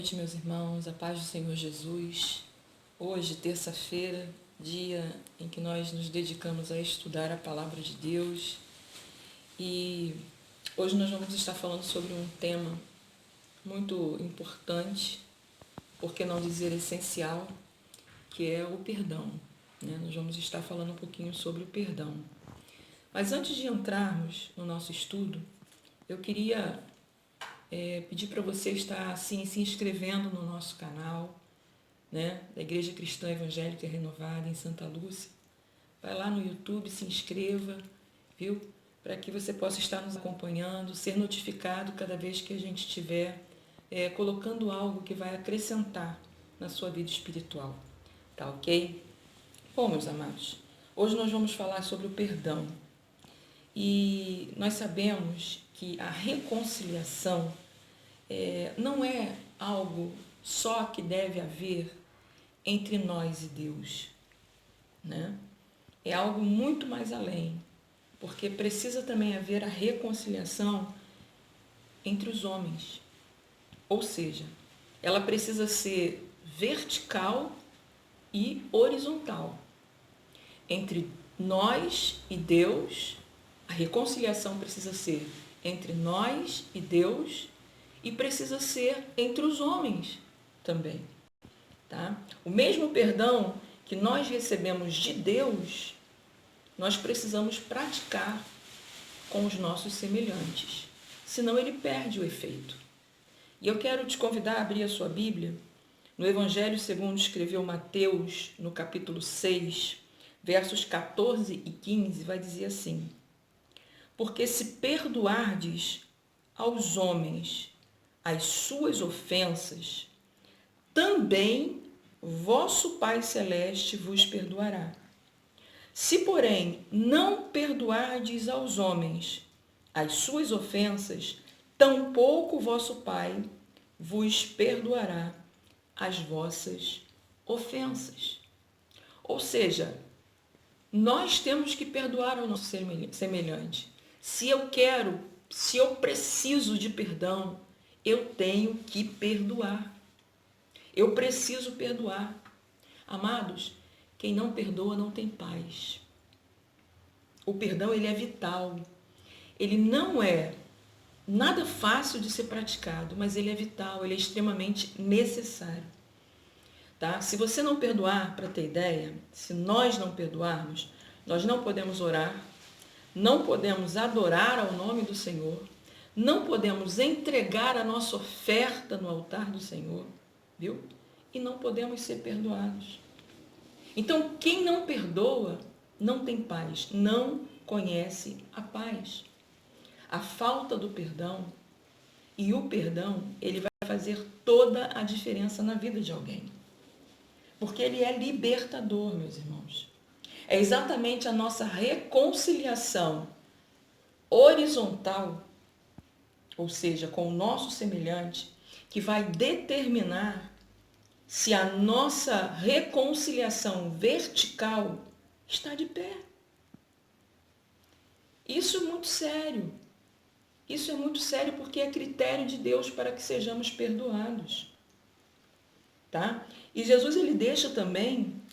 noite, meus irmãos, a paz do Senhor Jesus. Hoje, terça-feira, dia em que nós nos dedicamos a estudar a Palavra de Deus. E hoje nós vamos estar falando sobre um tema muito importante, por que não dizer essencial, que é o perdão. Nós vamos estar falando um pouquinho sobre o perdão. Mas antes de entrarmos no nosso estudo, eu queria pedir para você estar assim, se inscrevendo no nosso canal, da Igreja Cristã Evangélica Renovada em Santa Lúcia. Vai lá no YouTube, se inscreva, viu? Para que você possa estar nos acompanhando, ser notificado cada vez que a gente estiver colocando algo que vai acrescentar na sua vida espiritual. Tá ok? Bom, meus amados, hoje nós vamos falar sobre o perdão. E nós sabemos que a reconciliação não é algo só que deve haver entre nós e Deus, É algo muito mais além, porque precisa também haver a reconciliação entre os homens. Ou seja, ela precisa ser vertical e horizontal. Entre nós e Deus, a reconciliação precisa ser entre nós e Deus e precisa ser entre os homens também. Tá? O mesmo perdão que nós recebemos de Deus, nós precisamos praticar com os nossos semelhantes, senão ele perde o efeito. E eu quero te convidar a abrir a sua Bíblia no Evangelho segundo escreveu Mateus, no capítulo 6, versos 14 e 15, vai dizer assim: porque se perdoardes aos homens as suas ofensas, também vosso Pai Celeste vos perdoará. Se, porém, não perdoardes aos homens as suas ofensas, tampouco vosso Pai vos perdoará as vossas ofensas. Ou seja, nós temos que perdoar ao nosso semelhante. Se eu preciso de perdão, eu tenho que perdoar. Eu preciso perdoar. Amados, quem não perdoa não tem paz. O perdão, ele é vital. Ele não é nada fácil de ser praticado, mas ele é vital, ele é extremamente necessário. Tá? Se você não perdoar, para ter ideia, se nós não perdoarmos, nós não podemos orar, não podemos adorar ao nome do Senhor, não podemos entregar a nossa oferta no altar do Senhor, viu? E não podemos ser perdoados. Então, quem não perdoa não tem paz, não conhece a paz. A falta do perdão e o perdão, ele vai fazer toda a diferença na vida de alguém. Porque ele é libertador, meus irmãos. É exatamente a nossa reconciliação horizontal, ou seja, com o nosso semelhante, que vai determinar se a nossa reconciliação vertical está de pé. Isso é muito sério. Isso é muito sério porque é critério de Deus para que sejamos perdoados. Tá? E Jesus, ele deixa também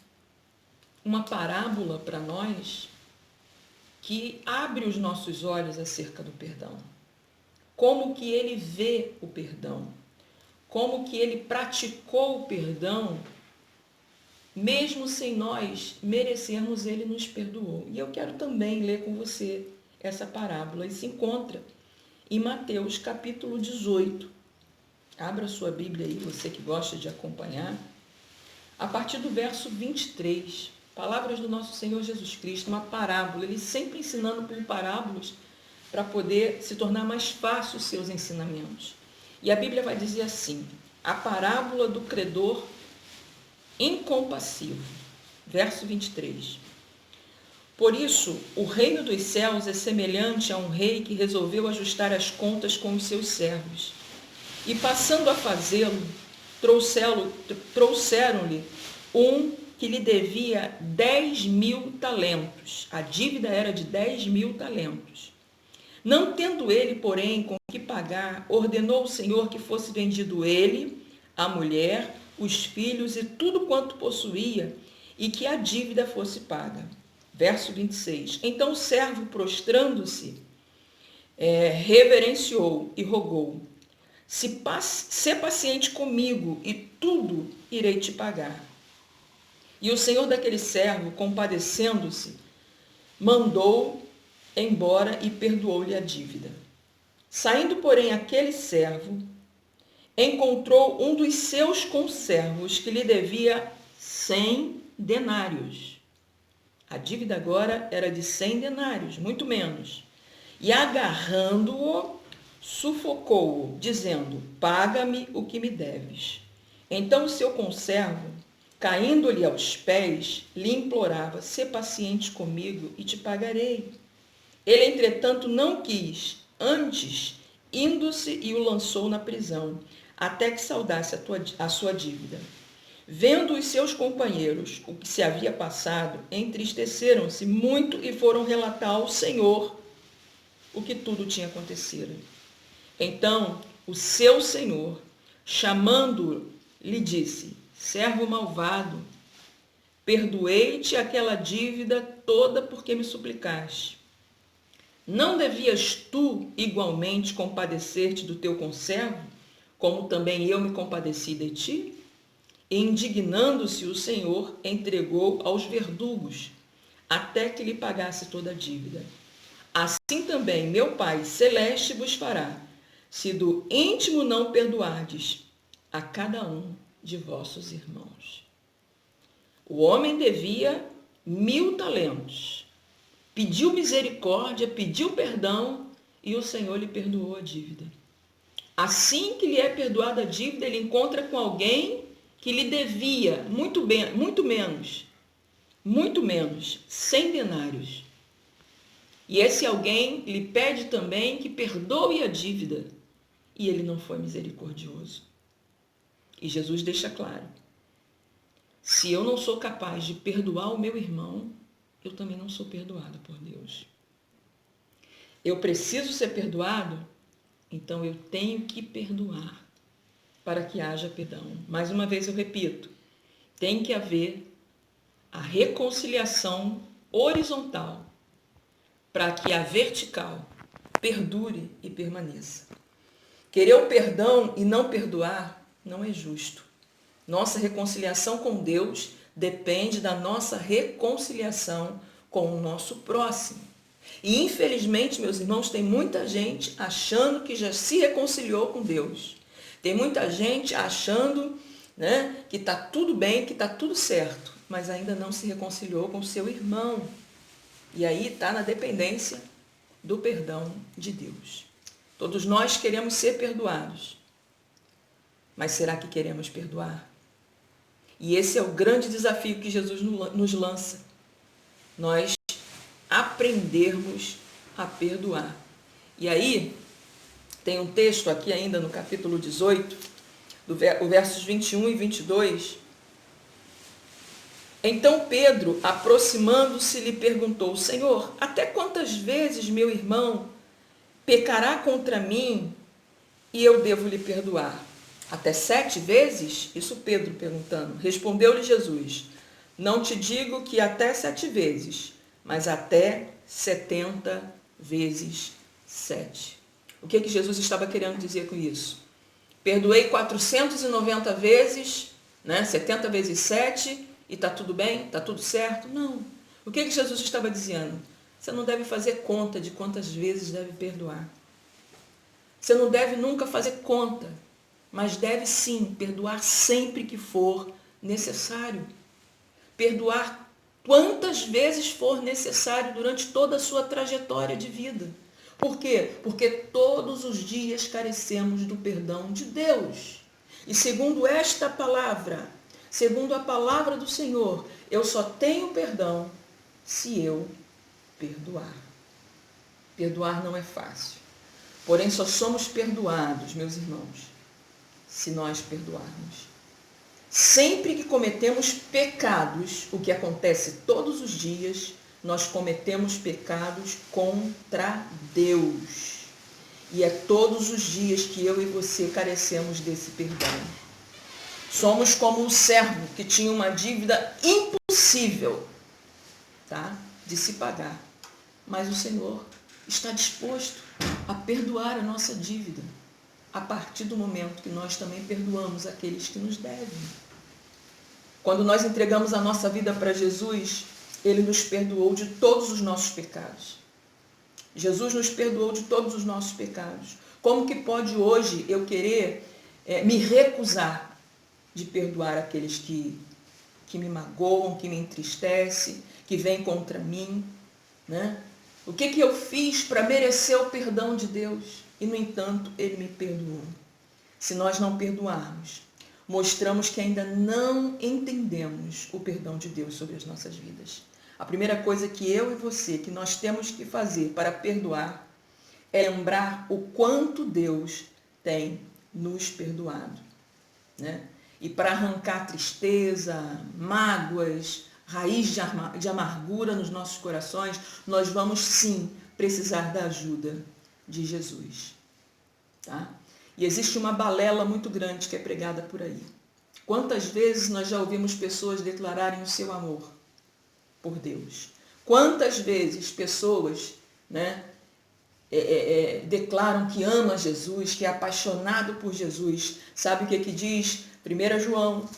uma parábola para nós que abre os nossos olhos acerca do perdão. Como que ele vê o perdão, como que ele praticou o perdão, mesmo sem nós merecermos, ele nos perdoou. E eu quero também ler com você essa parábola, e se encontra em Mateus capítulo 18. Abra sua Bíblia aí, você que gosta de acompanhar, a partir do verso 23, palavras do nosso Senhor Jesus Cristo, uma parábola, ele sempre ensinando por parábolas, para poder se tornar mais fácil os seus ensinamentos. E a Bíblia vai dizer assim: a parábola do credor incompassivo. Verso 23. Por isso, o reino dos céus é semelhante a um rei que resolveu ajustar as contas com os seus servos. E passando a fazê-lo, trouxeram-lhe um que lhe devia 10.000 talentos. A dívida era de 10.000 talentos. Não tendo ele, porém, com que pagar, ordenou o Senhor que fosse vendido ele, a mulher, os filhos e tudo quanto possuía, e que a dívida fosse paga. Verso 26. Então o servo, prostrando-se, reverenciou e rogou: Se paciente comigo, e tudo irei te pagar. E o senhor daquele servo, compadecendo-se, mandou embora e perdoou-lhe a dívida. Saindo, porém, aquele servo, encontrou um dos seus conservos que lhe devia 100 denários. A dívida agora era de 100 denários, muito menos. E agarrando-o, sufocou-o, dizendo: Paga-me o que me deves. Então o seu conservo, caindo-lhe aos pés, lhe implorava: Sê paciente comigo e te pagarei. Ele, entretanto, não quis, antes, indo-se e o lançou na prisão, até que saudasse a sua dívida. Vendo os seus companheiros o que se havia passado, entristeceram-se muito e foram relatar ao Senhor o que tudo tinha acontecido. Então o seu senhor, chamando-o, lhe disse: Servo malvado, perdoei-te aquela dívida toda porque me suplicaste. Não devias tu igualmente compadecer-te do teu conservo, como também eu me compadeci de ti? E, indignando-se, o Senhor entregou aos verdugos, até que lhe pagasse toda a dívida. Assim também meu Pai celeste vos fará, se do íntimo não perdoardes a cada um de vossos irmãos. O homem devia 1000 talentos. Pediu misericórdia, pediu perdão e o Senhor lhe perdoou a dívida. Assim que lhe é perdoada a dívida, ele encontra com alguém que lhe devia muito menos, 100 denários. E esse alguém lhe pede também que perdoe a dívida. E ele não foi misericordioso. E Jesus deixa claro: se eu não sou capaz de perdoar o meu irmão, eu também não sou perdoado por Deus. Eu preciso ser perdoado, então eu tenho que perdoar para que haja perdão. Mais uma vez eu repito, tem que haver a reconciliação horizontal para que a vertical perdure e permaneça. Querer o perdão e não perdoar não é justo. Nossa reconciliação com Deus depende da nossa reconciliação com o nosso próximo. E infelizmente, meus irmãos, tem muita gente achando que já se reconciliou com Deus. Tem muita gente achando, né, que está tudo bem, que está tudo certo, mas ainda não se reconciliou com o seu irmão. E aí está na dependência do perdão de Deus. Todos nós queremos ser perdoados, mas será que queremos perdoar? E esse é o grande desafio que Jesus nos lança. Nós aprendermos a perdoar. E aí, tem um texto aqui ainda no capítulo 18, versos 21 e 22. Então Pedro, aproximando-se, lhe perguntou: Senhor, até quantas vezes meu irmão pecará contra mim e eu devo lhe perdoar? Até 7 vezes? Isso Pedro perguntando. Respondeu-lhe Jesus: Não te digo que até 7 vezes, mas até 70 vezes 7. O que Jesus estava querendo dizer com isso? Perdoei 490 vezes, né? 70 vezes 7, e está tudo bem? Está tudo certo? Não. O que Jesus estava dizendo? Você não deve fazer conta de quantas vezes deve perdoar. Você não deve nunca fazer conta, mas deve sim perdoar sempre que for necessário. Perdoar quantas vezes for necessário durante toda a sua trajetória de vida. Por quê? Porque todos os dias carecemos do perdão de Deus. E segundo esta palavra, segundo a palavra do Senhor, eu só tenho perdão se eu perdoar. Perdoar não é fácil. Porém, só somos perdoados, meus irmãos, se nós perdoarmos. Sempre que cometemos pecados, o que acontece todos os dias, nós cometemos pecados contra Deus. E é todos os dias que eu e você carecemos desse perdão. Somos como o servo que tinha uma dívida impossível, tá, de se pagar. Mas o Senhor está disposto a perdoar a nossa dívida a partir do momento que nós também perdoamos aqueles que nos devem. Quando nós entregamos a nossa vida para Jesus, Ele nos perdoou de todos os nossos pecados. Jesus nos perdoou de todos os nossos pecados. Como que pode hoje eu querer me recusar de perdoar aqueles que me magoam, que me entristecem, que vêm contra mim, né? O que eu fiz para merecer o perdão de Deus? E, no entanto, Ele me perdoou. Se nós não perdoarmos, mostramos que ainda não entendemos o perdão de Deus sobre as nossas vidas. A primeira coisa que eu e você, que nós temos que fazer para perdoar, é lembrar o quanto Deus tem nos perdoado, né? E para arrancar tristeza, mágoas, raiz de amargura nos nossos corações, nós vamos sim precisar da ajuda de Jesus, tá? E existe uma balela muito grande que é pregada por aí. Quantas vezes nós já ouvimos pessoas declararem o seu amor por Deus? Quantas vezes pessoas, né, declaram que ama Jesus, que é apaixonado por Jesus? Sabe o que diz 1 João,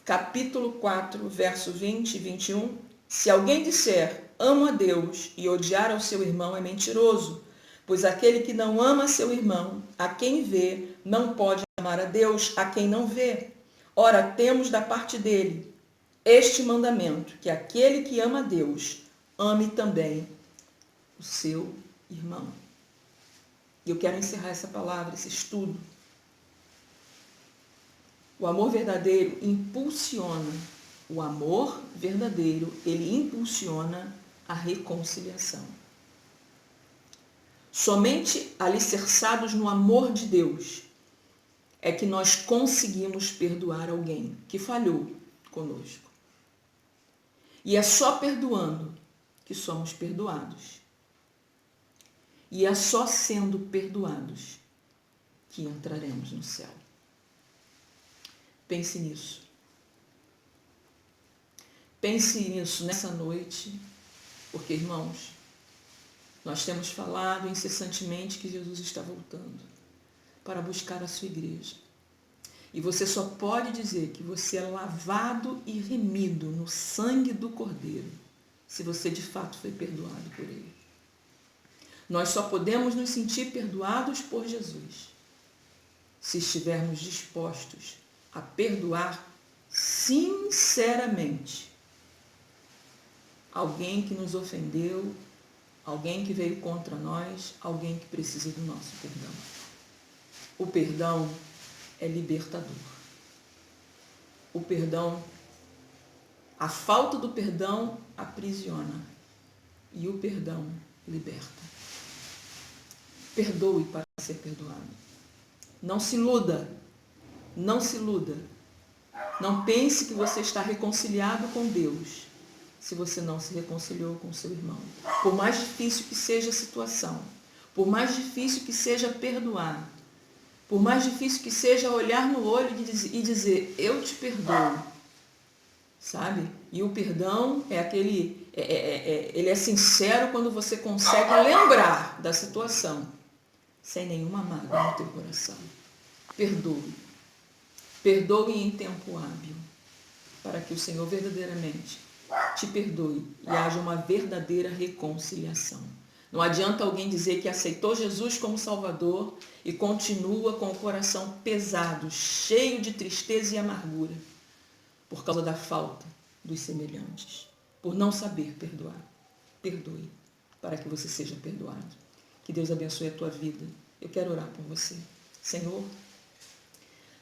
capítulo 4, verso 20 e 21? Se alguém disser, amo a Deus, e odiar ao seu irmão, é mentiroso, pois aquele que não ama seu irmão, a quem vê, não pode amar a Deus, a quem não vê. Ora, temos da parte dele este mandamento, que aquele que ama a Deus, ame também o seu irmão. E eu quero encerrar essa palavra, esse estudo. O amor verdadeiro impulsiona. O amor verdadeiro, ele impulsiona a reconciliação. Somente alicerçados no amor de Deus é que nós conseguimos perdoar alguém que falhou conosco. E é só perdoando que somos perdoados. E é só sendo perdoados que entraremos no céu. Pense nisso. Pense nisso nessa noite, porque, irmãos, nós temos falado incessantemente que Jesus está voltando para buscar a sua igreja. E você só pode dizer que você é lavado e remido no sangue do Cordeiro, se você de fato foi perdoado por Ele. Nós só podemos nos sentir perdoados por Jesus se estivermos dispostos a perdoar sinceramente alguém que nos ofendeu, alguém que veio contra nós, alguém que precisa do nosso perdão. O perdão é libertador. O perdão, a falta do perdão aprisiona e o perdão liberta. Perdoe para ser perdoado. Não se iluda. Não se iluda. Não pense que você está reconciliado com Deus se você não se reconciliou com seu irmão. Por mais difícil que seja a situação, por mais difícil que seja perdoar, por mais difícil que seja olhar no olho e dizer, eu te perdoo, sabe? E o perdão é aquele, ele é sincero quando você consegue lembrar da situação, sem nenhuma mágoa no teu coração. Perdoe. Perdoe em tempo hábil, para que o Senhor verdadeiramente te perdoe e haja uma verdadeira reconciliação. Não adianta alguém dizer que aceitou Jesus como Salvador e continua com o coração pesado, cheio de tristeza e amargura, por causa da falta dos semelhantes, por não saber perdoar. Perdoe, para que você seja perdoado. Que Deus abençoe a tua vida. Eu quero orar por você. Senhor,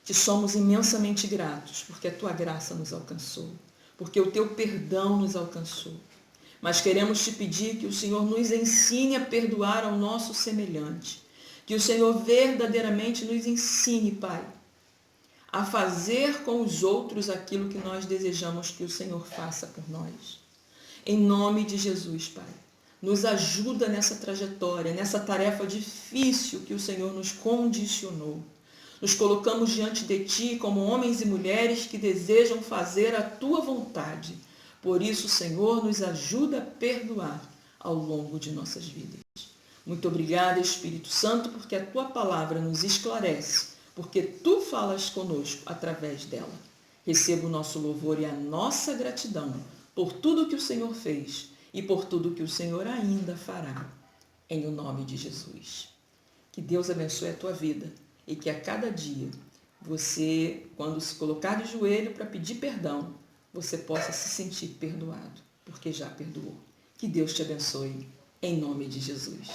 te somos imensamente gratos, porque a tua graça nos alcançou, porque o teu perdão nos alcançou. Mas queremos te pedir que o Senhor nos ensine a perdoar ao nosso semelhante. Que o Senhor verdadeiramente nos ensine, Pai, a fazer com os outros aquilo que nós desejamos que o Senhor faça por nós. Em nome de Jesus, Pai, nos ajuda nessa trajetória, nessa tarefa difícil que o Senhor nos condicionou. Nos colocamos diante de Ti como homens e mulheres que desejam fazer a Tua vontade. Por isso, Senhor, nos ajuda a perdoar ao longo de nossas vidas. Muito obrigada, Espírito Santo, porque a Tua palavra nos esclarece, porque Tu falas conosco através dela. Receba o nosso louvor e a nossa gratidão por tudo que o Senhor fez e por tudo que o Senhor ainda fará. Em o nome de Jesus. Que Deus abençoe a tua vida e que a cada dia você, quando se colocar de joelho para pedir perdão, você possa se sentir perdoado, porque já perdoou. Que Deus te abençoe, em nome de Jesus.